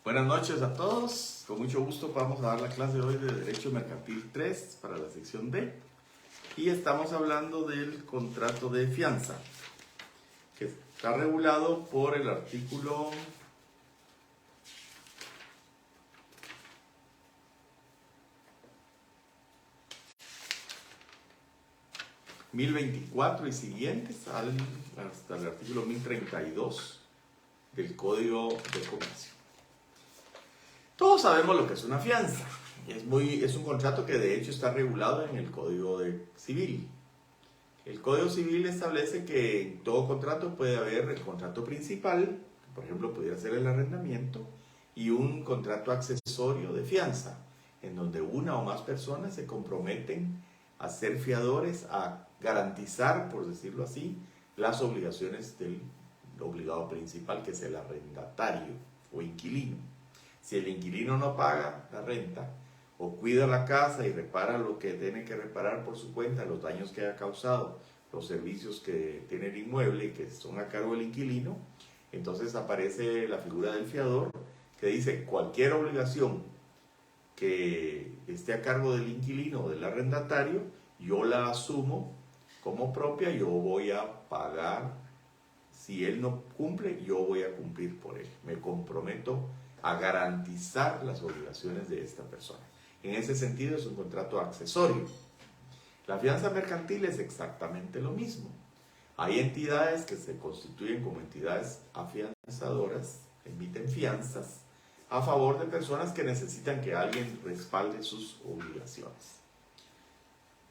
Buenas noches a todos, con mucho gusto vamos a dar la clase hoy de Derecho Mercantil 3 para la sección D y estamos hablando del contrato de fianza que está regulado por el artículo 1024 y siguientes hasta el artículo 1032 del Código de Comercio. Todos sabemos lo que es una fianza. Es un contrato que de hecho está regulado en el Código Civil. El Código Civil establece que en todo contrato puede haber el contrato principal, que por ejemplo pudiera ser el arrendamiento, y un contrato accesorio de fianza, en donde una o más personas se comprometen a ser fiadores, a garantizar, por decirlo así, las obligaciones del obligado principal, que es el arrendatario o inquilino. Si el inquilino no paga la renta o cuida la casa y repara lo que tiene que reparar por su cuenta, los daños que haya causado, los servicios que tiene el inmueble y que son a cargo del inquilino, entonces aparece la figura del fiador que dice cualquier obligación que esté a cargo del inquilino o del arrendatario, yo la asumo como propia, yo voy a pagar. Si él no cumple, yo voy a cumplir por él. Me comprometo a garantizar las obligaciones de esta persona. En ese sentido es un contrato accesorio. La fianza mercantil es exactamente lo mismo. Hay entidades que se constituyen como entidades afianzadoras, emiten fianzas a favor de personas que necesitan que alguien respalde sus obligaciones.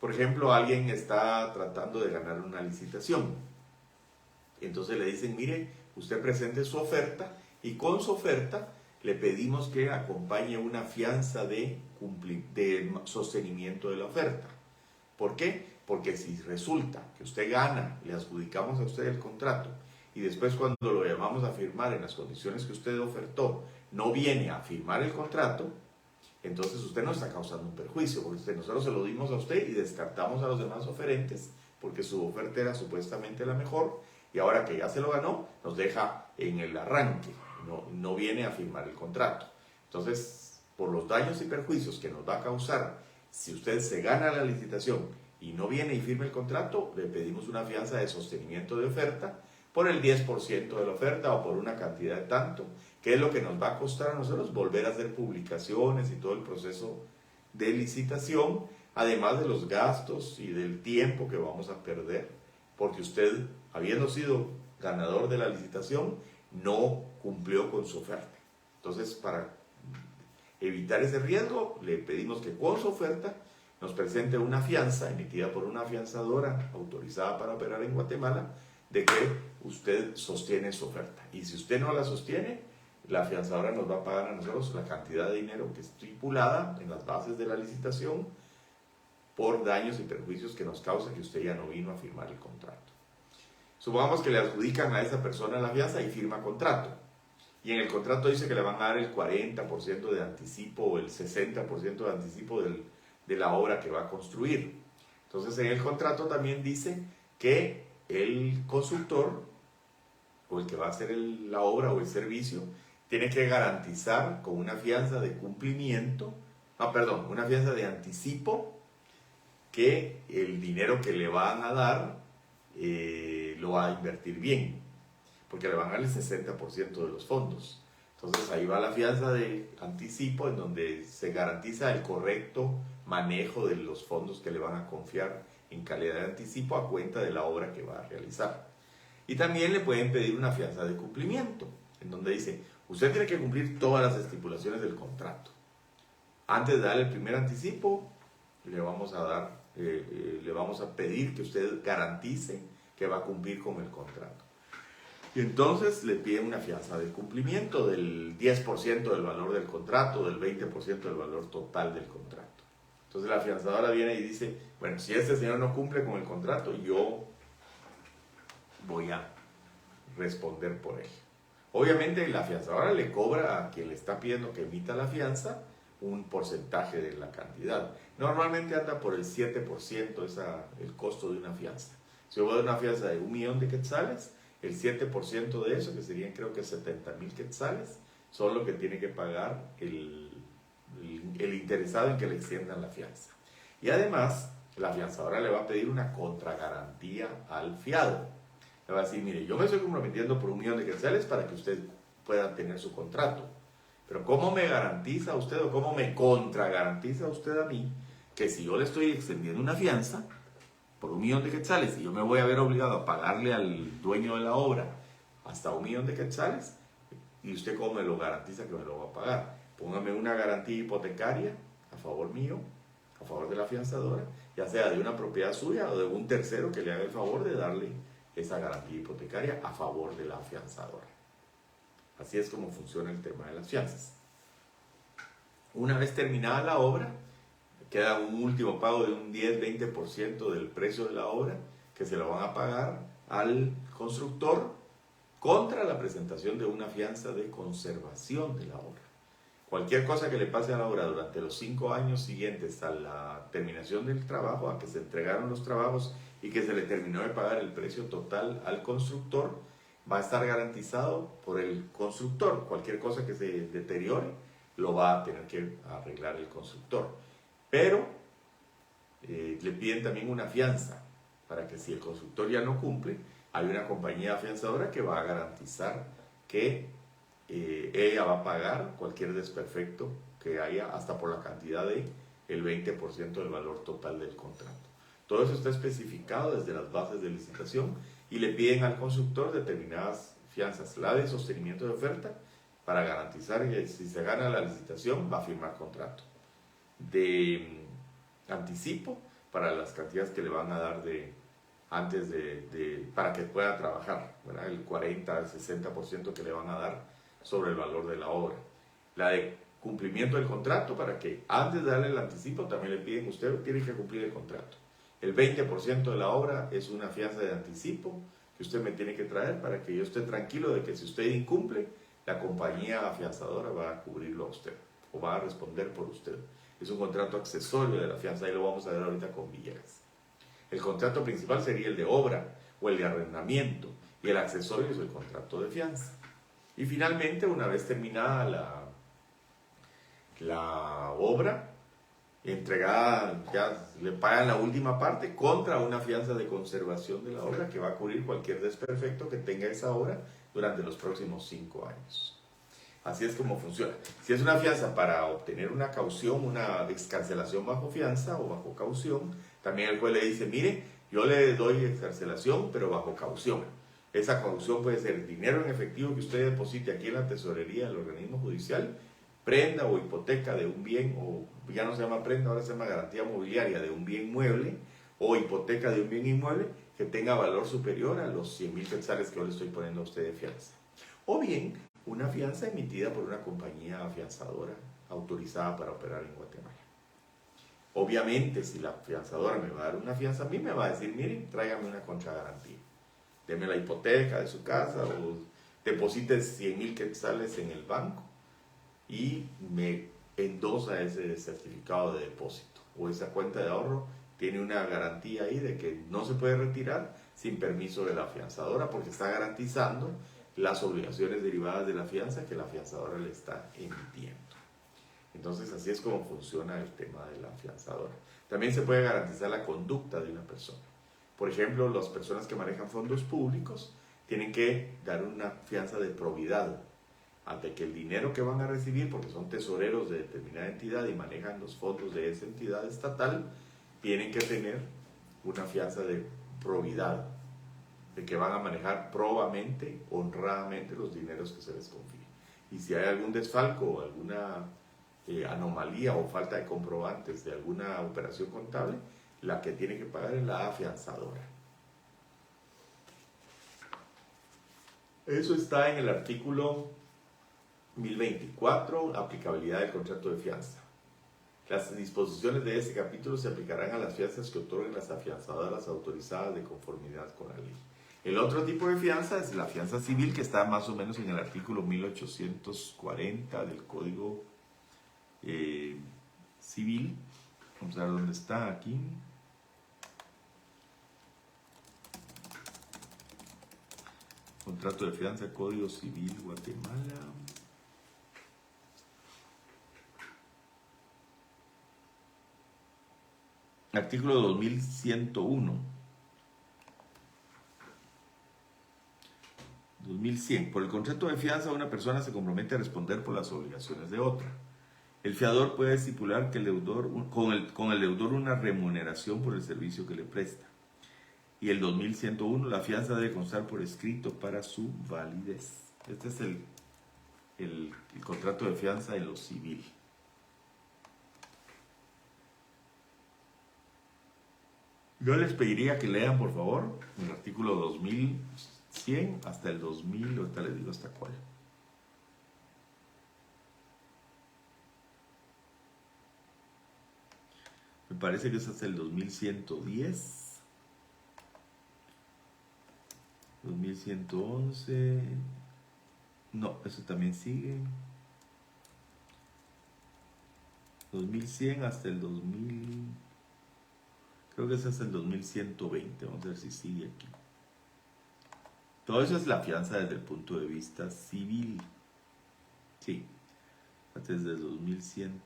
Por ejemplo, alguien está tratando de ganar una licitación. Entonces le dicen, mire, usted presente su oferta y con su oferta le pedimos que acompañe una fianza de sostenimiento de la oferta. ¿Por qué? Porque si resulta que usted gana, le adjudicamos a usted el contrato y después cuando lo llamamos a firmar en las condiciones que usted ofertó, no viene a firmar el contrato, entonces usted no está causando un perjuicio, porque nosotros se lo dimos a usted y descartamos a los demás oferentes porque su oferta era supuestamente la mejor y ahora que ya se lo ganó, nos deja en el arranque, no viene a firmar el contrato. Entonces, por los daños y perjuicios que nos va a causar si usted se gana la licitación y no viene y firma el contrato, le pedimos una fianza de sostenimiento de oferta por el 10% de la oferta o por una cantidad de tanto, que es lo que nos va a costar a nosotros volver a hacer publicaciones y todo el proceso de licitación, además de los gastos y del tiempo que vamos a perder, porque usted, habiendo sido ganador de la licitación, no cumplió con su oferta. Entonces, para evitar ese riesgo, le pedimos que con su oferta nos presente una fianza emitida por una afianzadora autorizada para operar en Guatemala, de que usted sostiene su oferta. Y si usted no la sostiene, la afianzadora nos va a pagar a nosotros la cantidad de dinero que es estipulada en las bases de la licitación por daños y perjuicios que nos causa que usted ya no vino a firmar el contrato. Supongamos que le adjudican a esa persona la fianza y firma contrato. Y en el contrato dice que le van a dar el 40% de anticipo o el 60% de anticipo de la obra que va a construir. Entonces en el contrato también dice que el constructor o el que va a hacer la obra o el servicio tiene que garantizar con una fianza de cumplimiento, una fianza de anticipo, que el dinero que le van a dar lo va a invertir bien, porque le van a dar el 60% de los fondos. Entonces ahí va la fianza de anticipo, en donde se garantiza el correcto manejo de los fondos que le van a confiar en calidad de anticipo a cuenta de la obra que va a realizar. Y también le pueden pedir una fianza de cumplimiento, en donde dice, usted tiene que cumplir todas las estipulaciones del contrato. Antes de dar el primer anticipo, le vamos a pedir que usted garantice que va a cumplir con el contrato. Y entonces le piden una fianza de cumplimiento del 10% del valor del contrato, del 20% del valor total del contrato. Entonces la afianzadora viene y dice, bueno, si este señor no cumple con el contrato, yo voy a responder por él. Obviamente la afianzadora le cobra a quien le está pidiendo que emita la fianza un porcentaje de la cantidad. Normalmente anda por el 7% el costo de una fianza. Si yo voy a dar una fianza de 1 millón de quetzales, el 7% de eso, que serían creo que 70,000 quetzales, son lo que tiene que pagar el interesado en que le extiendan la fianza. Y además, la fianzadora le va a pedir una contragarantía al fiado. Le va a decir, mire, yo me estoy comprometiendo por 1.000.000 de quetzales para que usted pueda tener su contrato. Pero ¿cómo me garantiza usted o cómo me contragarantiza usted a mí que si yo le estoy extendiendo una fianza por 1.000.000 de quetzales y yo me voy a ver obligado a pagarle al dueño de la obra hasta 1.000.000 de quetzales, y usted cómo me lo garantiza que me lo va a pagar? Póngame una garantía hipotecaria a favor mío, a favor de la fianzadora, ya sea de una propiedad suya o de un tercero que le haga el favor de darle esa garantía hipotecaria a favor de la fianzadora. Así es como funciona el tema de las fianzas. Una vez terminada la obra, queda un último pago de un 10-20% del precio de la obra que se lo van a pagar al constructor contra la presentación de una fianza de conservación de la obra. Cualquier cosa que le pase a la obra durante los 5 años siguientes a la terminación del trabajo, a que se entregaron los trabajos y que se le terminó de pagar el precio total al constructor, va a estar garantizado por el constructor. Cualquier cosa que se deteriore lo va a tener que arreglar el constructor. Pero le piden también una fianza para que si el constructor ya no cumple, hay una compañía afianzadora que va a garantizar que ella va a pagar cualquier desperfecto que haya hasta por la cantidad de el 20% del valor total del contrato. Todo eso está especificado desde las bases de licitación y le piden al constructor determinadas fianzas, la de sostenimiento de oferta para garantizar que si se gana la licitación va a firmar contrato, de anticipo para las cantidades que le van a dar para que pueda trabajar, ¿verdad? El 40 al 60% que le van a dar sobre el valor de la obra. La de cumplimiento del contrato, para que antes de darle el anticipo también le piden, usted tiene que cumplir el contrato. El 20% de la obra es una fianza de anticipo que usted me tiene que traer para que yo esté tranquilo de que si usted incumple, la compañía afianzadora va a cubrirlo a usted o va a responder por usted. Es un contrato accesorio de la fianza y lo vamos a ver ahorita con Villegas. El contrato principal sería el de obra o el de arrendamiento y el accesorio es el contrato de fianza. Y finalmente, una vez terminada la obra, entregada, ya le pagan la última parte contra una fianza de conservación de la obra que va a cubrir cualquier desperfecto que tenga esa obra durante los próximos 5 años. Así es como funciona. Si es una fianza para obtener una caución, una excarcelación bajo fianza o bajo caución, también el juez le dice, mire, yo le doy excarcelación, pero bajo caución. Esa caución puede ser dinero en efectivo que usted deposite aquí en la tesorería del organismo judicial, prenda o hipoteca de un bien, o ya no se llama prenda, ahora se llama garantía mobiliaria de un bien mueble, o hipoteca de un bien inmueble que tenga valor superior a los 100.000 quetzales que yo le estoy poniendo a usted de fianza. O bien, una fianza emitida por una compañía afianzadora autorizada para operar en Guatemala. Obviamente, si la afianzadora me va a dar una fianza, a mí me va a decir, miren, tráigame una contragarantía. Deme la hipoteca de su casa o deposite 100.000 quetzales en el banco y me endosa ese certificado de depósito o esa cuenta de ahorro tiene una garantía ahí de que no se puede retirar sin permiso de la afianzadora porque está garantizando las obligaciones derivadas de la fianza que la afianzadora le está emitiendo. Entonces así es como funciona el tema de la afianzadora. También se puede garantizar la conducta de una persona. Por ejemplo, las personas que manejan fondos públicos tienen que dar una fianza de probidad ante que el dinero que van a recibir, porque son tesoreros de determinada entidad y manejan los fondos de esa entidad estatal, tienen que tener una fianza de probidad, de que van a manejar probamente, honradamente los dineros que se les confíen. Y si hay algún desfalco o alguna anomalía o falta de comprobantes de alguna operación contable, la que tiene que pagar es la afianzadora. Eso está en el artículo 1024, aplicabilidad del contrato de fianza. Las disposiciones de este capítulo se aplicarán a las fianzas que otorguen las afianzadoras autorizadas de conformidad con la ley. El otro tipo de fianza es la fianza civil, que está más o menos en el artículo 1840 del Código Civil. Vamos a ver dónde está aquí. Contrato de fianza, Código Civil, Guatemala. Artículo 2101. 2100. Por el contrato de fianza, una persona se compromete a responder por las obligaciones de otra. El fiador puede estipular que con el deudor una remuneración por el servicio que le presta. Y el 2101, la fianza debe constar por escrito para su validez. Este es el contrato de fianza en lo civil. Yo les pediría que lean, por favor, el artículo 2100 hasta el 2000, ahorita les digo hasta cuál. Me parece que es hasta el 2110, 2111, no, eso también sigue, 2100 hasta el 2000, creo que es hasta el 2120, vamos a ver si sigue aquí. Todo eso es la fianza desde el punto de vista civil, sí, desde el 2100.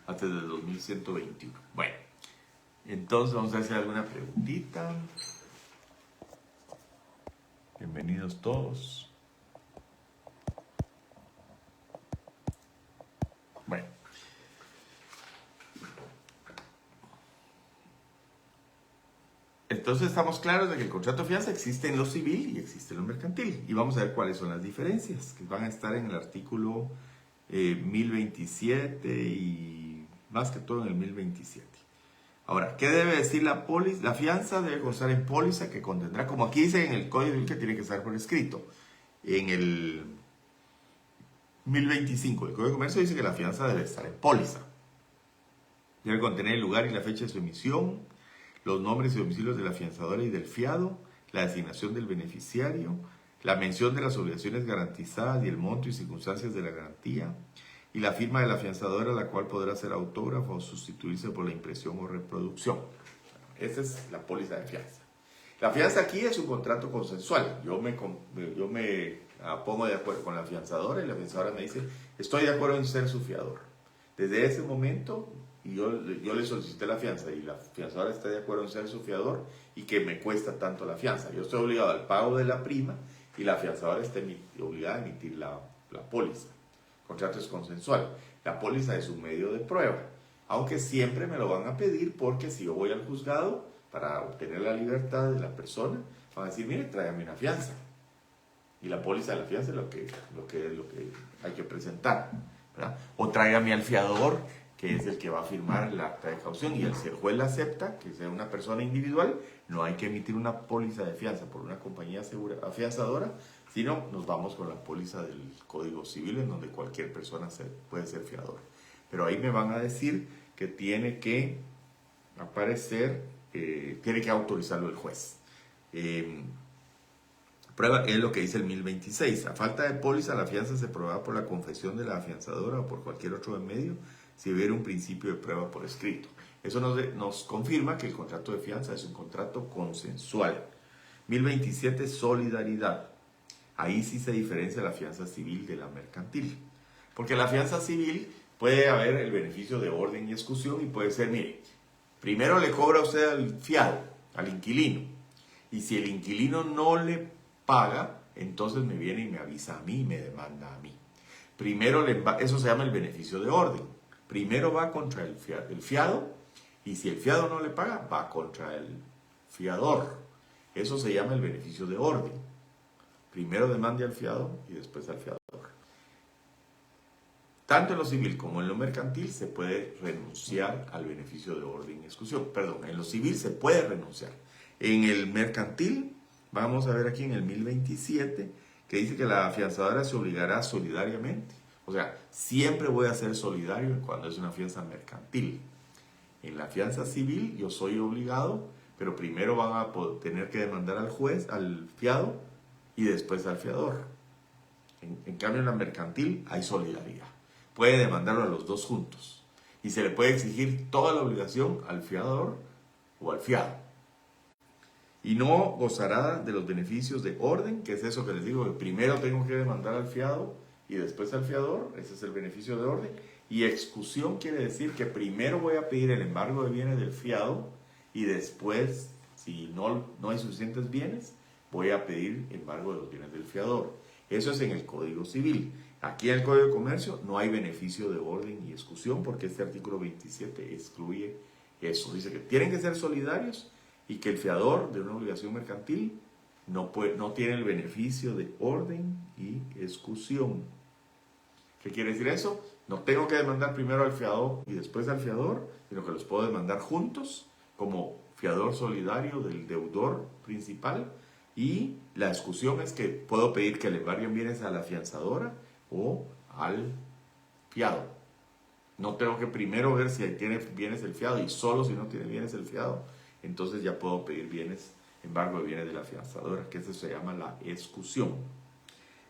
Hasta el 2121. Bueno, entonces vamos a hacer alguna preguntita. Bienvenidos todos. Bueno. Entonces estamos claros de que el contrato de fianza existe en lo civil y existe en lo mercantil. Y vamos a ver cuáles son las diferencias, que van a estar en el artículo 1027 y más que todo en el 1027. Ahora, ¿qué debe decir la póliza? La fianza debe constar en póliza que contendrá, como aquí dice en el Código Civil, que tiene que estar por escrito. En el 1025 del Código de Comercio dice que la fianza debe estar en póliza. Debe contener el lugar y la fecha de su emisión, los nombres y domicilios de la afianzadora y del fiado, la designación del beneficiario, la mención de las obligaciones garantizadas y el monto y circunstancias de la garantía, y la firma de la afianzadora, la cual podrá ser autógrafa o sustituirse por la impresión o reproducción. Esa es la póliza de fianza. La fianza aquí es un contrato consensual. Yo me pongo de acuerdo con la afianzadora y la afianzadora me dice, estoy de acuerdo en ser su fiador. Desde ese momento, yo le solicité la fianza y la afianzadora está de acuerdo en ser su fiador y que me cuesta tanto la fianza. Yo estoy obligado al pago de la prima y la afianzadora está obligada a emitir la póliza. El contrato es consensual. La póliza es un medio de prueba, aunque siempre me lo van a pedir porque si yo voy al juzgado para obtener la libertad de la persona, van a decir, mire, tráigame una fianza. Y la póliza de la fianza es lo que hay que presentar, ¿verdad? O tráigame al fiador, que es el que va a firmar el acta de caución, y si el juez la acepta, que sea una persona individual, no hay que emitir una póliza de fianza por una compañía afianzadora, sino nos vamos con la póliza del Código Civil, en donde cualquier persona puede ser fiador. Pero ahí me van a decir que tiene que aparecer, tiene que autorizarlo el juez. Prueba es lo que dice el 1026. A falta de póliza, la fianza se prueba por la confesión de la afianzadora o por cualquier otro medio si hubiera un principio de prueba por escrito. Eso nos confirma que el contrato de fianza es un contrato consensual. 1027, solidaridad. Ahí sí se diferencia la fianza civil de la mercantil. Porque en la fianza civil puede haber el beneficio de orden y exclusión y puede ser, mire, primero le cobra usted al fiado, al inquilino. Y si el inquilino no le paga, entonces me viene y me avisa a mí y me demanda a mí. Primero, eso se llama el beneficio de orden. Primero va contra el fiado y si el fiado no le paga, va contra el fiador. Eso se llama el beneficio de orden. Primero demande al fiado y después al fiador. Tanto en lo civil como en lo mercantil se puede renunciar al beneficio de orden y exclusión. Perdón, en lo civil se puede renunciar. En el mercantil, vamos a ver aquí en el 1027, que dice que la afianzadora se obligará solidariamente. O sea, siempre voy a ser solidario cuando es una fianza mercantil. En la fianza civil yo soy obligado, pero primero van a tener que demandar al juez, al fiado, y después al fiador. En cambio, en la mercantil hay solidaridad. Puede demandarlo a los dos juntos. Y se le puede exigir toda la obligación al fiador o al fiado. y no gozará de los beneficios de orden, que es eso que les digo, que primero tengo que demandar al fiado y después al fiador, ese es el beneficio de orden. Y excusión quiere decir que primero voy a pedir el embargo de bienes del fiado y después, si no hay suficientes bienes, voy a pedir embargo de los bienes del fiador. Eso es en el Código Civil. Aquí en el Código de Comercio no hay beneficio de orden y excusión porque este artículo 27 excluye eso. Dice que tienen que ser solidarios y que el fiador de una obligación mercantil no tiene el beneficio de orden y excusión. ¿Qué quiere decir eso? No tengo que demandar primero al fiador y después al fiador, sino que los puedo demandar juntos como fiador solidario del deudor principal. Y la excusión es que puedo pedir que le embarguen bienes a la afianzadora o al fiado. No tengo que primero ver si tiene bienes el fiado y solo si no tiene bienes el fiado, entonces ya puedo pedir bienes, embargo de bienes de la afianzadora, que eso se llama la excusión.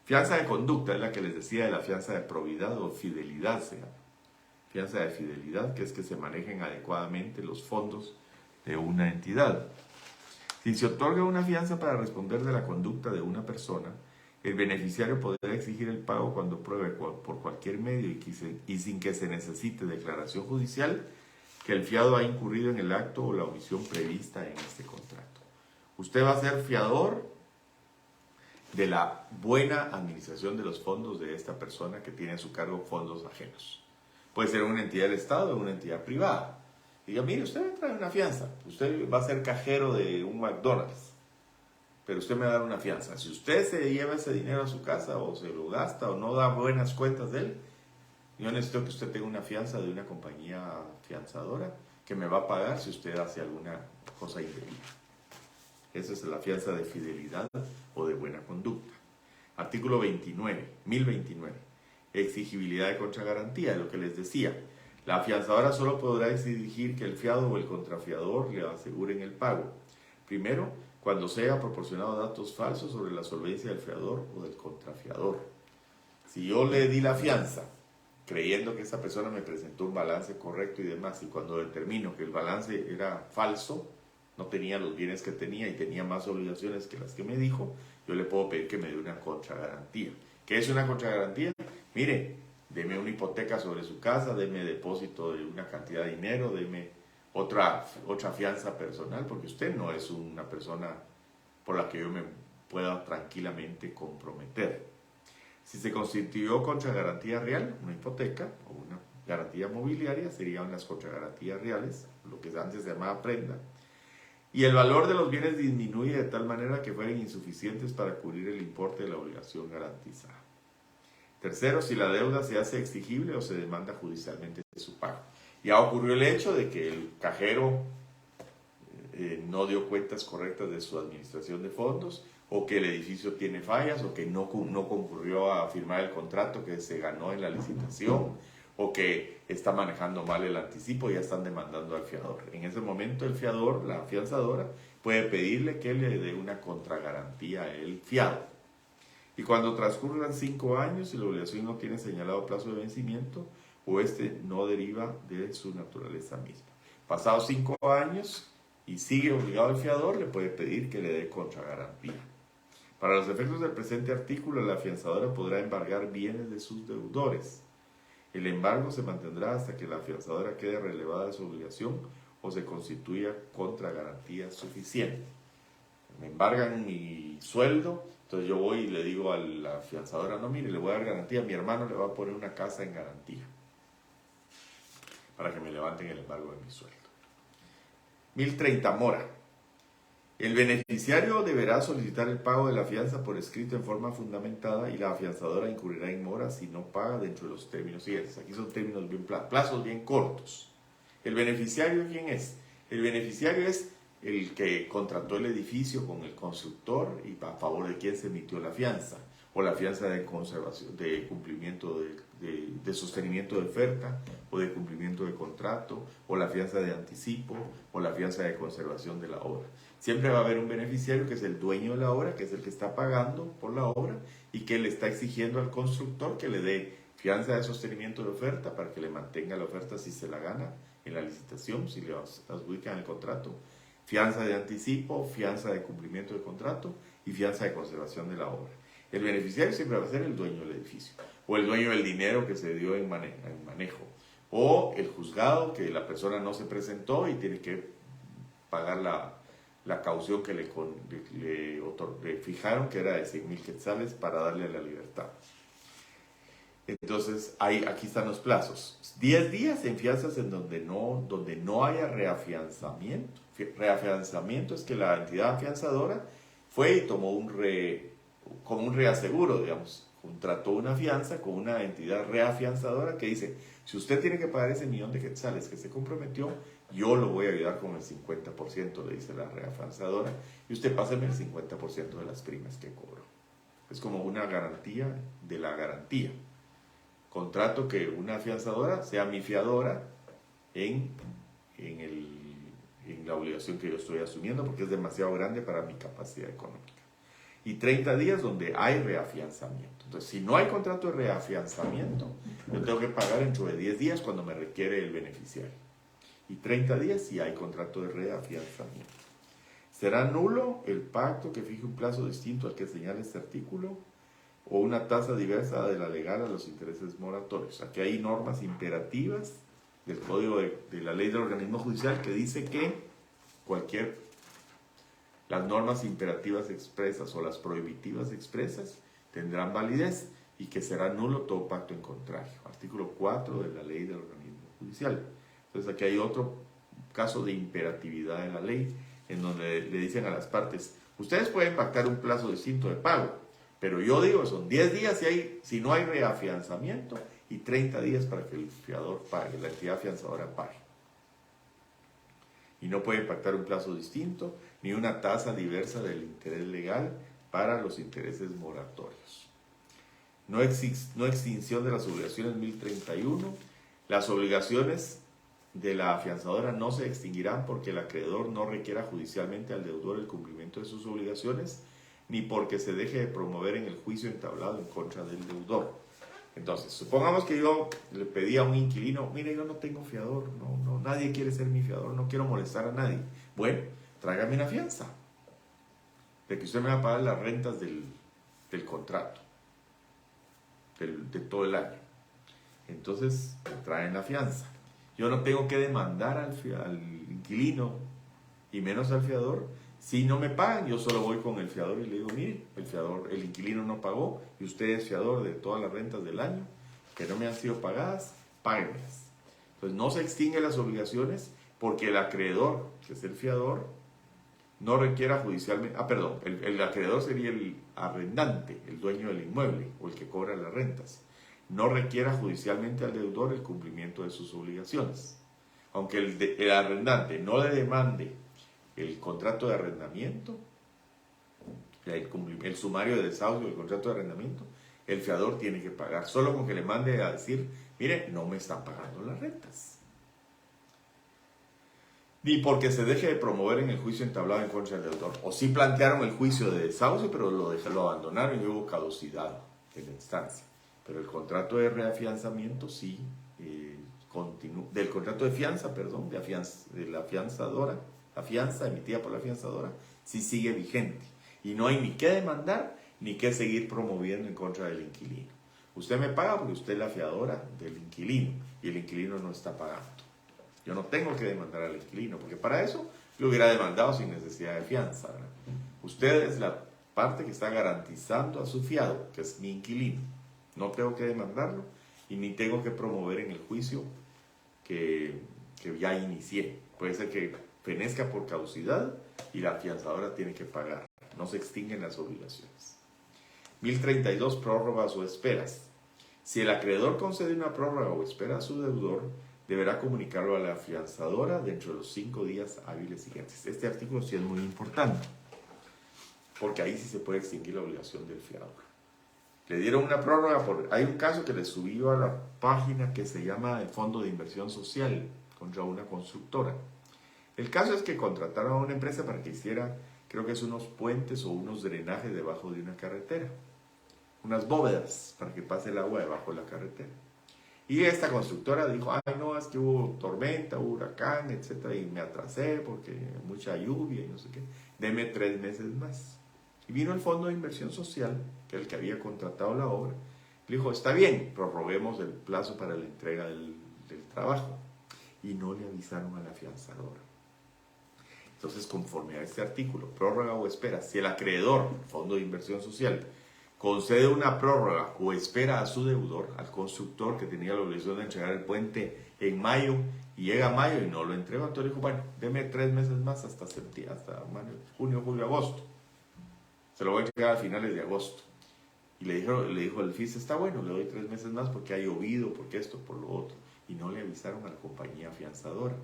Fianza de conducta es la que les decía de la fianza de probidad o fidelidad, se llama. Fianza de fidelidad, que es que se manejen adecuadamente los fondos de una entidad. Si se otorga una fianza para responder de la conducta de una persona, el beneficiario podrá exigir el pago cuando pruebe por cualquier medio y sin que se necesite declaración judicial que el fiado ha incurrido en el acto o la omisión prevista en este contrato. Usted va a ser fiador de la buena administración de los fondos de esta persona que tiene a su cargo fondos ajenos. Puede ser una entidad del Estado o una entidad privada. Diga, mire, usted me trae una fianza, usted va a ser cajero de un McDonald's, pero usted me va a dar una fianza. Si usted se lleva ese dinero a su casa o se lo gasta o no da buenas cuentas de él, yo necesito que usted tenga una fianza de una compañía fianzadora que me va a pagar si usted hace alguna cosa indebida. Esa es la fianza de fidelidad o de buena conducta. Artículo 1029. Exigibilidad de contragarantía, lo que les decía. La afianzadora solo podrá exigir que el fiado o el contrafiador le aseguren el pago. Primero, cuando se haya proporcionado datos falsos sobre la solvencia del fiador o del contrafiador. Si yo le di la fianza, creyendo que esa persona me presentó un balance correcto y demás, y cuando determino que el balance era falso, no tenía los bienes que tenía y tenía más obligaciones que las que me dijo, yo le puedo pedir que me dé una contragarantía. ¿Qué es una contragarantía? Mire, deme una hipoteca sobre su casa, deme depósito de una cantidad de dinero, deme otra fianza personal, porque usted no es una persona por la que yo me pueda tranquilamente comprometer. Si se constituyó contragarantía real, una hipoteca o una garantía mobiliaria, serían las contragarantías reales, lo que antes se llamaba prenda, y el valor de los bienes disminuye de tal manera que fueren insuficientes para cubrir el importe de la obligación garantizada. Tercero, si la deuda se hace exigible o se demanda judicialmente su pago. Ya ocurrió el hecho de que el cajero no dio cuentas correctas de su administración de fondos, o que el edificio tiene fallas, o que no concurrió a firmar el contrato que se ganó en la licitación, o que está manejando mal el anticipo y ya están demandando al fiador. En ese momento el fiador, la afianzadora, puede pedirle que le dé una contragarantía a el fiado. Y cuando transcurran 5 años y la obligación no tiene señalado plazo de vencimiento o este no deriva de su naturaleza misma. Pasados 5 años y sigue obligado el fiador, le puede pedir que le dé contragarantía. Para los efectos del presente artículo, la afianzadora podrá embargar bienes de sus deudores. El embargo se mantendrá hasta que la afianzadora quede relevada de su obligación o se constituya contragarantía suficiente. Me embargan mi sueldo, entonces yo voy y le digo a la afianzadora, no, mire, le voy a dar garantía, mi hermano le va a poner una casa en garantía para que me levanten el embargo de mi sueldo. 1030 mora. El beneficiario deberá solicitar el pago de la fianza por escrito en forma fundamentada y la afianzadora incurrirá en mora si no paga dentro de los términos siguientes. Aquí son términos plazos bien cortos. ¿El beneficiario quién es? El beneficiario es el que contrató el edificio con el constructor y a favor de quien se emitió la fianza, o la fianza de conservación, de cumplimiento de sostenimiento de oferta, o de cumplimiento de contrato, o la fianza de anticipo, o la fianza de conservación de la obra. Siempre va a haber un beneficiario que es el dueño de la obra, que es el que está pagando por la obra y que le está exigiendo al constructor que le dé fianza de sostenimiento de oferta para que le mantenga la oferta si se la gana en la licitación, si le adjudican el contrato, fianza de anticipo, fianza de cumplimiento del contrato y fianza de conservación de la obra. El beneficiario siempre va a ser el dueño del edificio, o el dueño del dinero que se dio en manejo, o el juzgado que la persona no se presentó y tiene que pagar la caución que le fijaron, que era de 100,000 quetzales para darle la libertad. Entonces, aquí están los plazos. 10 días en fianzas en donde no haya reafianzamiento. Reafianzamiento es que la entidad afianzadora fue y tomó como un reaseguro, digamos, contrató una fianza con una entidad reafianzadora que dice, si usted tiene que pagar ese 1,000,000 de quetzales que se comprometió, yo lo voy a ayudar con el 50%, le dice la reafianzadora, y usted páseme el 50% de las primas que cobró. Es como una garantía de la garantía. Contrato que una afianzadora sea mi fiadora en la obligación que yo estoy asumiendo porque es demasiado grande para mi capacidad económica. Y 30 días donde hay reafianzamiento. Entonces, si no hay contrato de reafianzamiento, yo tengo que pagar dentro de 10 días cuando me requiere el beneficiario. Y 30 días si hay contrato de reafianzamiento. ¿Será nulo el pacto que fije un plazo distinto al que señala este artículo o una tasa diversa de la legal a los intereses moratorios? Aquí hay normas imperativas del Código de la Ley del Organismo Judicial que dice que las normas imperativas expresas o las prohibitivas expresas tendrán validez y que será nulo todo pacto en contrario. Artículo 4 de la Ley del Organismo Judicial. Entonces aquí hay otro caso de imperatividad de la ley en donde le dicen a las partes, ustedes pueden pactar un plazo distinto de pago, pero yo digo, son 10 días si no hay reafianzamiento y 30 días para que el fiador pague, la entidad afianzadora pague. Y no pueden pactar un plazo distinto ni una tasa diversa del interés legal para los intereses moratorios. No extinción de las obligaciones 1031. Las obligaciones de la afianzadora no se extinguirán porque el acreedor no requiera judicialmente al deudor el cumplimiento de sus obligaciones ni porque se deje de promover en el juicio entablado en contra del deudor. Entonces, supongamos que yo le pedí a un inquilino, mire, yo no tengo fiador, nadie quiere ser mi fiador, no quiero molestar a nadie. Bueno, tráigame una fianza de que usted me va a pagar las rentas del contrato, de todo el año. Entonces, me traen la fianza. Yo no tengo que demandar al inquilino y menos al fiador. Si no me pagan, yo solo voy con el fiador y le digo, mire, el inquilino no pagó y usted es fiador de todas las rentas del año que no me han sido pagadas, páguenlas. Entonces no se extinguen las obligaciones porque el acreedor, que es el fiador, no requiera judicialmente, el acreedor sería el arrendante, el dueño del inmueble o el que cobra las rentas, no requiera judicialmente al deudor el cumplimiento de sus obligaciones. Aunque el arrendante no le demande el contrato de arrendamiento, el sumario de desahucio del contrato de arrendamiento, el fiador tiene que pagar, solo con que le mande a decir, mire, no me están pagando las rentas. Ni porque se deje de promover en el juicio entablado en contra del deudor. O sí plantearon el juicio de desahucio, pero lo abandonaron y hubo caducidad en la instancia. Pero el contrato de reafianzamiento sí continúa, del contrato de fianza, perdón, de la afianzadora, la fianza emitida por la afianzadora, sí sigue vigente. Y no hay ni que demandar, ni que seguir promoviendo en contra del inquilino. Usted me paga porque usted es la fiadora del inquilino, y el inquilino no está pagando. Yo no tengo que demandar al inquilino, porque para eso lo hubiera demandado sin necesidad de fianza, ¿verdad? Usted es la parte que está garantizando a su fiado, que es mi inquilino. No tengo que demandarlo, y ni tengo que promover en el juicio que ya inicié. Puede ser que fenezca por caducidad y la afianzadora tiene que pagar. No se extinguen las obligaciones. 1032. Prórrogas o esperas. Si el acreedor concede una prórroga o espera a su deudor, deberá comunicarlo a la afianzadora dentro de los 5 días hábiles siguientes. Este artículo sí es muy importante, porque ahí sí se puede extinguir la obligación del fiador. Le dieron una prórroga, hay un caso que le subió a la página que se llama el Fondo de Inversión Social contra una constructora. El caso es que contrataron a una empresa para que hiciera, creo que es unos puentes o unos drenajes debajo de una carretera, unas bóvedas para que pase el agua debajo de la carretera. Y esta constructora dijo, ay no, es que hubo tormenta, hubo huracán, etcétera, y me atrasé porque mucha lluvia y no sé qué. Deme 3 meses más. Y vino el Fondo de Inversión Social, que es el que había contratado la obra, le dijo, está bien, prorroguemos el plazo para la entrega del trabajo. Y no le avisaron a la afianzadora. Entonces, conforme a este artículo, prórroga o espera, si el acreedor, Fondo de Inversión Social, concede una prórroga o espera a su deudor, al constructor que tenía la obligación de entregar el puente en mayo, y llega mayo y no lo entregó, entonces dijo, bueno, deme 3 meses más hasta septiembre, hasta junio, julio, agosto. Se lo voy a entregar a finales de agosto. Y le dijo el FIS, está bueno, le doy 3 meses más porque ha llovido, porque esto, por lo otro. Y no le avisaron a la compañía afianzadora.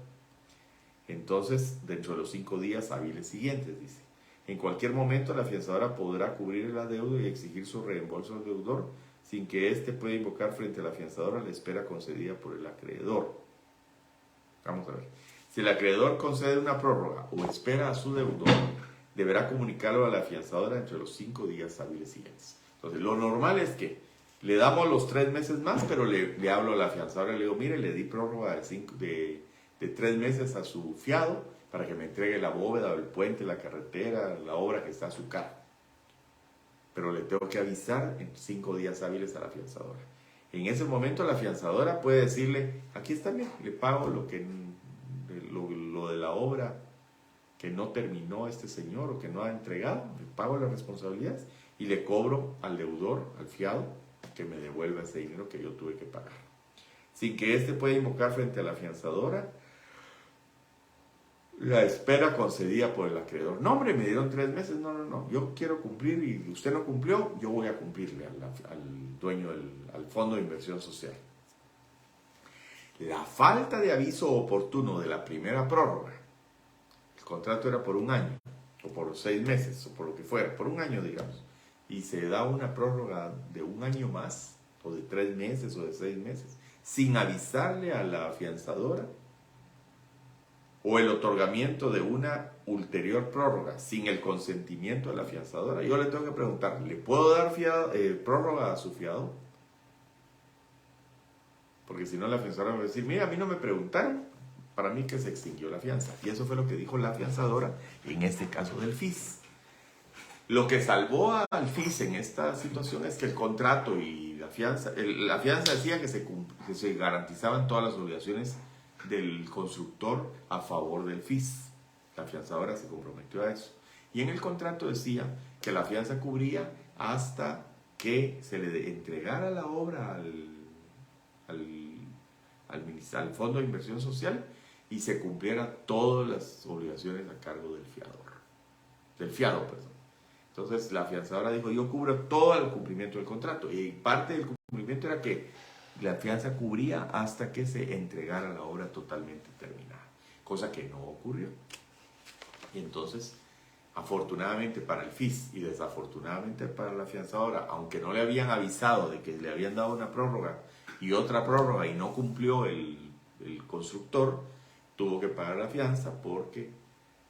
Entonces, dentro de los 5 días hábiles siguientes, dice, en cualquier momento la afianzadora podrá cubrir el adeudo y exigir su reembolso al deudor sin que éste pueda invocar frente a la afianzadora la espera concedida por el acreedor. Vamos a ver. Si el acreedor concede una prórroga o espera a su deudor, deberá comunicarlo a la afianzadora entre los 5 días hábiles siguientes. Entonces, lo normal es que le damos los 3 meses más, pero le hablo a la afianzadora y le digo, mire, le di prórroga de 3 meses a su fiado para que me entregue la bóveda, el puente, la carretera, la obra que está a su cargo. Pero le tengo que avisar en 5 días hábiles a la afianzadora. En ese momento la afianzadora puede decirle, aquí está bien, le pago lo de la obra que no terminó este señor o que no ha entregado, le pago las responsabilidades y le cobro al deudor, al fiado, que me devuelva ese dinero que yo tuve que pagar. Sin que éste pueda invocar frente a la afianzadora la espera concedida por el acreedor. No, hombre, me dieron 3 meses. No. Yo quiero cumplir y usted no cumplió, yo voy a cumplirle al dueño, al Fondo de Inversión Social. La falta de aviso oportuno de la primera prórroga, el contrato era por 1 año, o por 6 meses, o por lo que fuera, por 1 año, digamos, y se da una prórroga de 1 año más, o de 3 meses, o de 6 meses, sin avisarle a la afianzadora, o el otorgamiento de una ulterior prórroga sin el consentimiento de la afianzadora, yo le tengo que preguntar, ¿le puedo dar prórroga a su fiado? Porque si no la afianzadora va a decir, mira, a mí no me preguntaron, para mí que se extinguió la fianza. Y eso fue lo que dijo la afianzadora en este caso del FIS. Lo que salvó al FIS en esta situación es que el contrato y la fianza decía que se garantizaban todas las obligaciones del constructor a favor del FIS. La afianzadora se comprometió a eso. Y en el contrato decía que la fianza cubría hasta que se le entregara la obra al Fondo de Inversión Social y se cumpliera todas las obligaciones a cargo del fiado. Entonces la afianzadora dijo, yo cubro todo el cumplimiento del contrato. Y parte del cumplimiento era que la fianza cubría hasta que se entregara la obra totalmente terminada, cosa que no ocurrió. Y entonces, afortunadamente para el FIS y desafortunadamente para la afianzadora, aunque no le habían avisado de que le habían dado una prórroga y otra prórroga y no cumplió el constructor, tuvo que pagar la fianza porque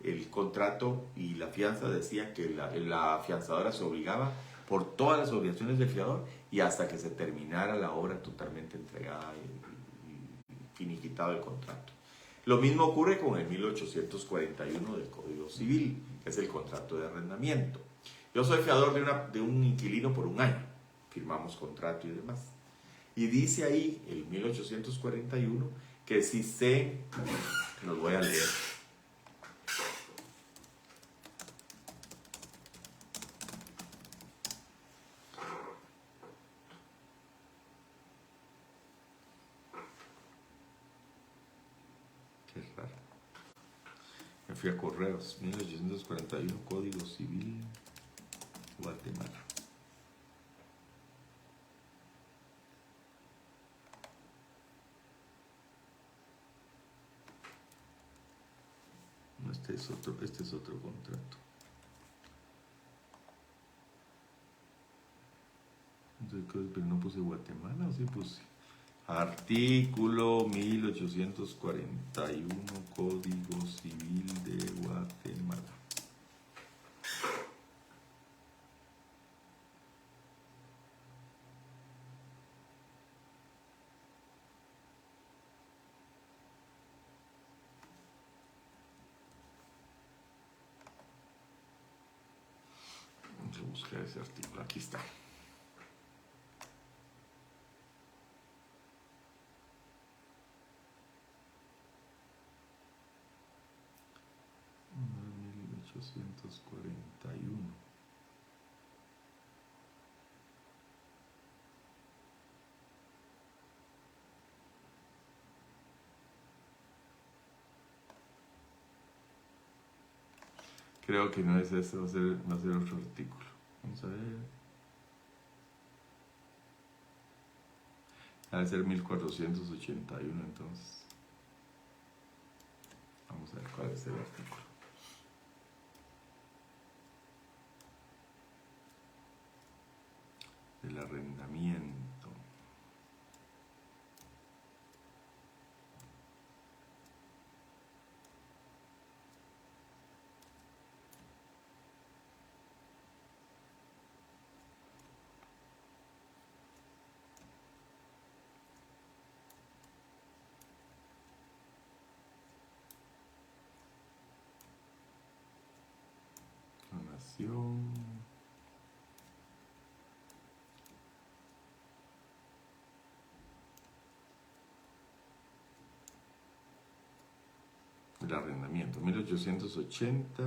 el contrato y la fianza decían que la afianzadora se obligaba por todas las obligaciones del fiador y hasta que se terminara la obra totalmente entregada y finiquitado el contrato. Lo mismo ocurre con el 1841 del Código Civil, que es el contrato de arrendamiento. Yo soy fiador de un inquilino por 1 año, firmamos contrato y demás. Y dice ahí, el 1841, que si los voy a leer. Qué raro. Me fui a correos, 1841, Código Civil, Guatemala. Este es otro contrato. Pero no puse Guatemala, ¿o sí puse? Artículo 1841, Código Civil de Guatemala. ese artículo. Aquí está. $1.841. Creo que no es este, va a ser otro artículo. Vamos a ver. Va a ser 1481 entonces. Vamos a ver cuál es el artículo. El arrendamiento. Donación. El arrendamiento. 1880.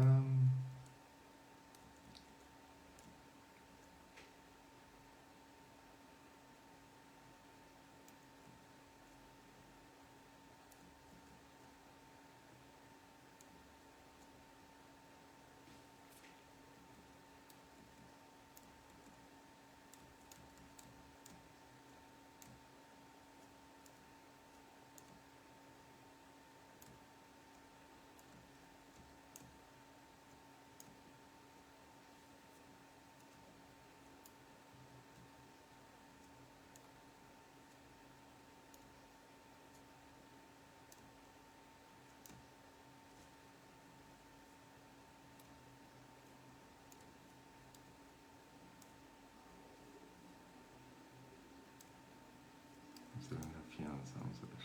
Vamos a ver la fianza, vamos a ver.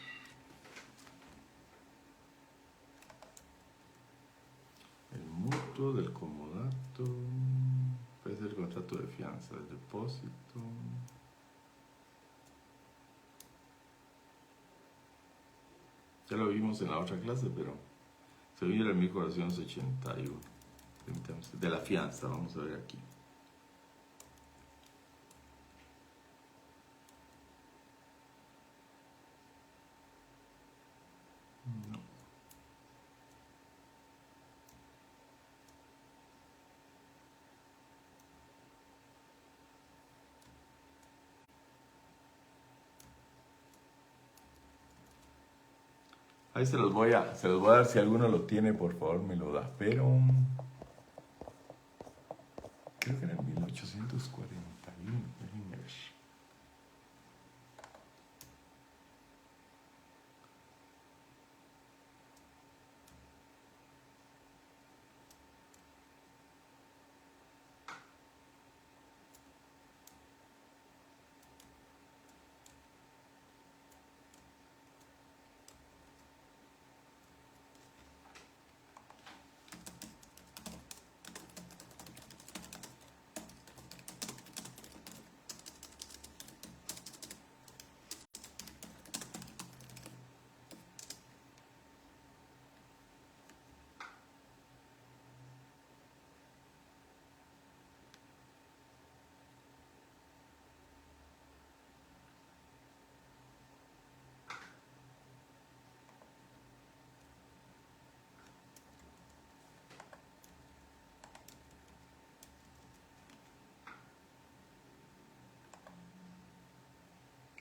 El mutuo del comodato. Puede ser el contrato de fianza, el depósito. Ya lo vimos en la otra clase, pero se viene el 1481. De la fianza, vamos a ver aquí. No. Ahí se los voy a dar, si alguno lo tiene, por favor me lo da, pero creo que era en 1841, déjenme ver.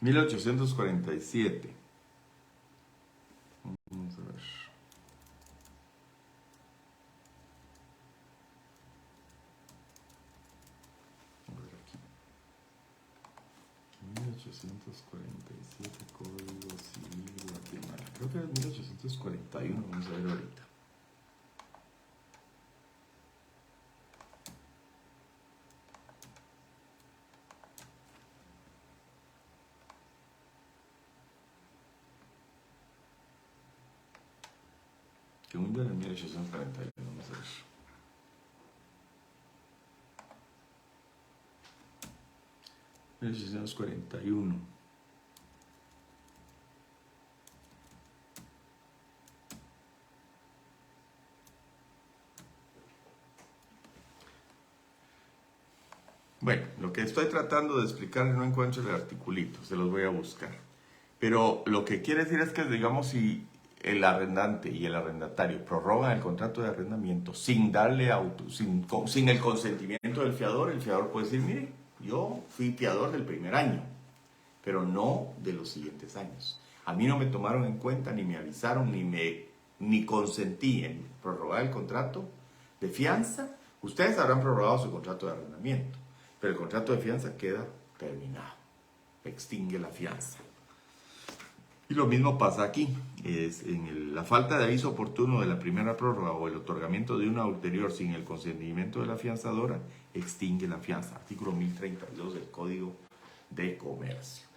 $1847. Vamos a ver. A ver aquí. 1847, Código Civil Guatemala. Creo que era 1841, vamos a ver ahorita. Según yo era 1841, vamos a ver. 1841. Bueno, lo que estoy tratando de explicar no encuentro el articulito, se los voy a buscar. Pero lo que quiere decir es que, digamos, si el arrendante y el arrendatario prorrogan el contrato de arrendamiento sin darle sin el consentimiento del fiador, el fiador puede decir, mire, yo fui fiador del primer año, pero no de los siguientes años. A mí no me tomaron en cuenta, ni me avisaron, ni consentí en prorrogar el contrato de fianza. Ustedes habrán prorrogado su contrato de arrendamiento, pero el contrato de fianza queda terminado, extingue la fianza. Y lo mismo pasa aquí, la falta de aviso oportuno de la primera prórroga o el otorgamiento de una ulterior sin el consentimiento de la fianzadora, extingue la fianza. Artículo 1032 del Código de Comercio.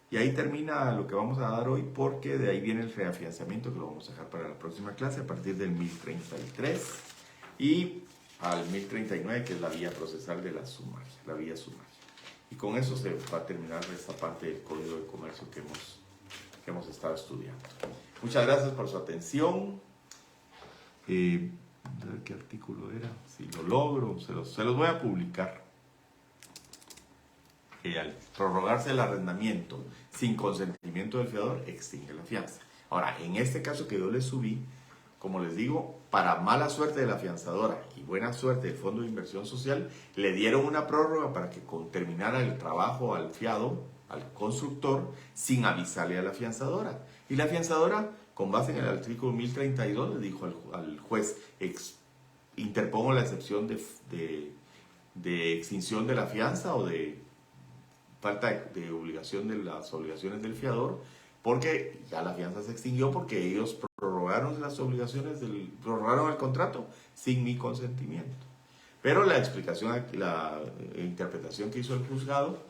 Y ahí termina lo que vamos a dar hoy, porque de ahí viene el reafianzamiento, que lo vamos a dejar para la próxima clase, a partir del 1033 y al 1039, que es la vía procesal de la sumaria, la vía sumaria. Y con eso se va a terminar esta parte del Código de Comercio que hemos estado estudiando. Muchas gracias por su atención. A ver qué artículo era, si lo logro, se los voy a publicar. Al prorrogarse el arrendamiento sin consentimiento del fiador, extingue la fianza. Ahora, en este caso que yo les subí, como les digo, para mala suerte de la fianzadora y buena suerte del Fondo de Inversión Social, le dieron una prórroga para que terminara el trabajo al fiado, al constructor, sin avisarle a la fianzadora. Y la fianzadora, con base en el artículo 1032, le dijo al juez, interpongo la excepción de extinción de la fianza o de falta de obligación de las obligaciones del fiador, porque ya la fianza se extinguió porque ellos prorrogaron las obligaciones, prorrogaron el contrato sin mi consentimiento. Pero la explicación, la interpretación que hizo el juzgado,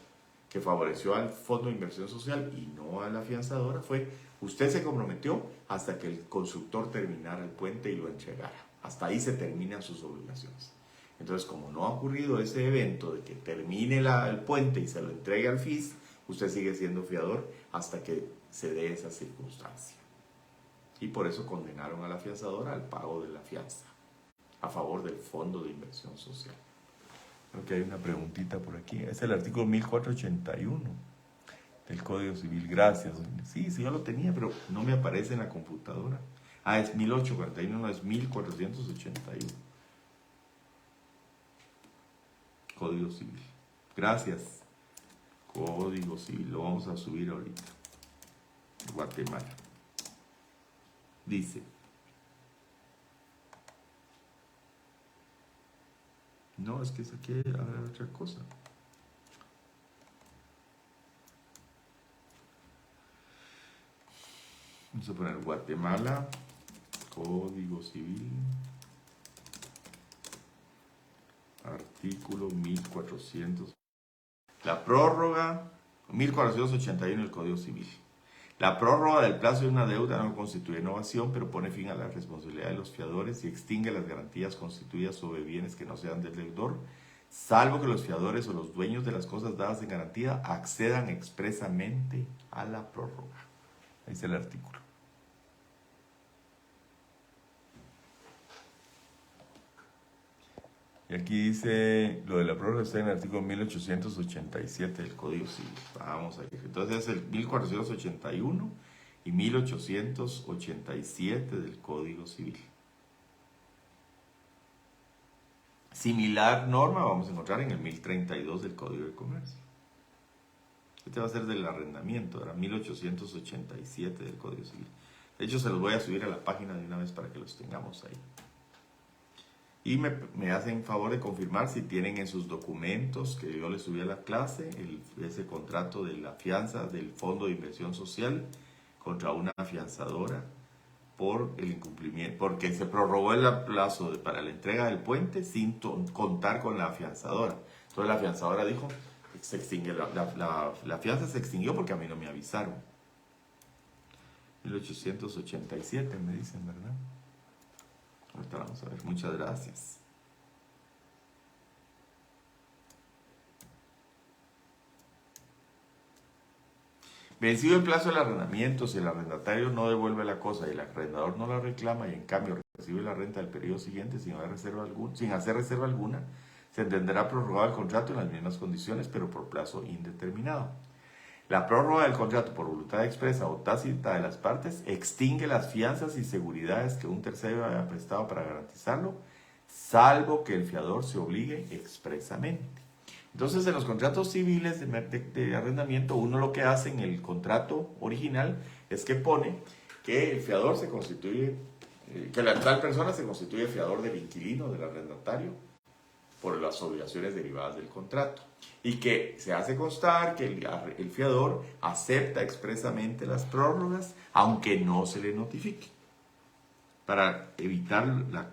que favoreció al Fondo de Inversión Social y no a la fianzadora, fue: usted se comprometió hasta que el constructor terminara el puente y lo entregara. Hasta ahí se terminan sus obligaciones. Entonces, como no ha ocurrido ese evento de que termine el puente y se lo entregue al FIS, usted sigue siendo fiador hasta que se dé esa circunstancia. Y por eso condenaron a la fianzadora al pago de la fianza a favor del Fondo de Inversión Social. Creo que hay una preguntita por aquí. Es el artículo 1481 del Código Civil. Gracias. Sí, yo lo tenía, pero no me aparece en la computadora. Ah, es 1841, no, es 1481. Código Civil. Gracias. Código Civil. Lo vamos a subir ahorita. Guatemala. Dice: no, es que es aquí habrá otra cosa. Vamos a poner Guatemala, Código Civil, artículo 1400. La prórroga, 1481 del Código Civil. La prórroga del plazo de una deuda no constituye novación, pero pone fin a la responsabilidad de los fiadores y extingue las garantías constituidas sobre bienes que no sean del deudor, salvo que los fiadores o los dueños de las cosas dadas en garantía accedan expresamente a la prórroga. Ahí está el artículo. Y aquí dice, lo de la prórroga está en el artículo 1887 del Código Civil. Vamos a ver. Entonces es el 1481 y 1887 del Código Civil. Similar norma vamos a encontrar en el 1032 del Código de Comercio. Este va a ser del arrendamiento, era 1887 del Código Civil. De hecho, se los voy a subir a la página de una vez para que los tengamos ahí. Y me hacen favor de confirmar si tienen en sus documentos que yo les subí a la clase ese contrato de la fianza del Fondo de Inversión Social contra una fianzadora por el incumplimiento, porque se prorrogó el plazo para la entrega del puente sin contar con la fianzadora. Entonces la fianzadora dijo: se extingue la fianza se extinguió porque a mí no me avisaron. 1887 me dicen, ¿verdad? Ahorita vamos a ver. Muchas gracias. Vencido el plazo del arrendamiento, si el arrendatario no devuelve la cosa y el arrendador no la reclama y en cambio recibe la renta del periodo siguiente sin hacer reserva alguna, se entenderá prorrogado el contrato en las mismas condiciones, pero por plazo indeterminado. La prórroga del contrato por voluntad expresa o tácita de las partes extingue las fianzas y seguridades que un tercero haya prestado para garantizarlo, salvo que el fiador se obligue expresamente. Entonces, en los contratos civiles de arrendamiento, uno lo que hace en el contrato original es que pone que el fiador se constituye, que la tal persona se constituye fiador del inquilino, del arrendatario, por las obligaciones derivadas del contrato. Y que se hace constar que el fiador acepta expresamente las prórrogas, aunque no se le notifique, para evitar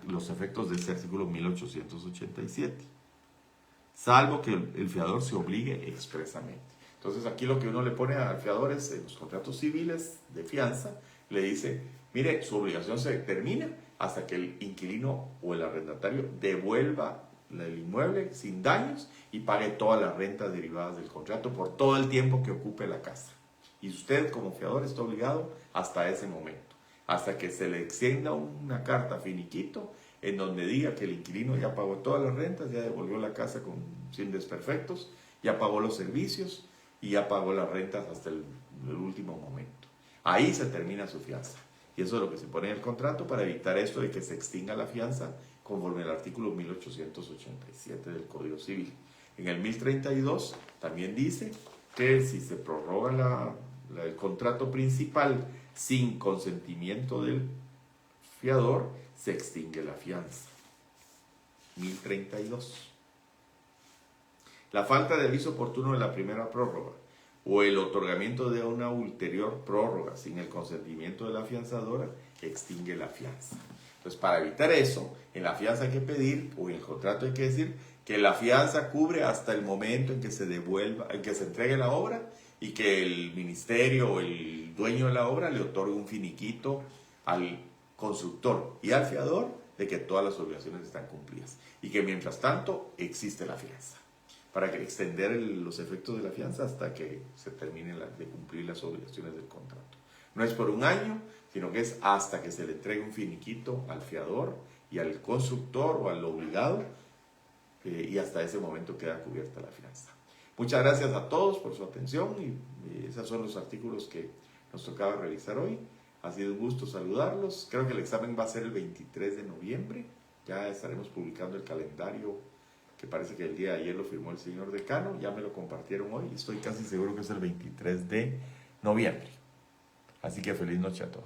los efectos de ese artículo 1887. Salvo que el fiador se obligue expresamente. Entonces aquí lo que uno le pone al fiador es, en los contratos civiles de fianza, le dice, mire, su obligación se termina hasta que el inquilino o el arrendatario devuelva el inmueble sin daños y pague todas las rentas derivadas del contrato por todo el tiempo que ocupe la casa. Y usted como fiador está obligado hasta ese momento, hasta que se le extienda una carta finiquito en donde diga que el inquilino ya pagó todas las rentas, ya devolvió la casa sin desperfectos, ya pagó los servicios y ya pagó las rentas hasta el último momento. Ahí se termina su fianza. Y eso es lo que se pone en el contrato para evitar esto de que se extinga la fianza conforme al artículo 1887 del Código Civil. En el 1032 también dice que si se prorroga el contrato principal sin consentimiento del fiador, se extingue la fianza. 1032. La falta de aviso oportuno de la primera prórroga o el otorgamiento de una ulterior prórroga sin el consentimiento de la fianzadora extingue la fianza. Entonces, para evitar eso, en la fianza hay que pedir, o en el contrato hay que decir, que la fianza cubre hasta el momento en que se devuelva, en que se entregue la obra y que el ministerio o el dueño de la obra le otorgue un finiquito al constructor y al fiador de que todas las obligaciones están cumplidas y que mientras tanto existe la fianza para que extender los efectos de la fianza hasta que se terminen de cumplir las obligaciones del contrato. No es por un año, sino que es hasta que se le entregue un finiquito al fiador y al constructor o al obligado, y hasta ese momento queda cubierta la fianza. Muchas gracias a todos por su atención y esos son los artículos que nos tocaba revisar hoy. Ha sido un gusto saludarlos. Creo que el examen va a ser el 23 de noviembre. Ya estaremos publicando el calendario, que parece que el día de ayer lo firmó el señor decano. Ya me lo compartieron hoy y estoy casi seguro que es el 23 de noviembre. Así que feliz noche a todos.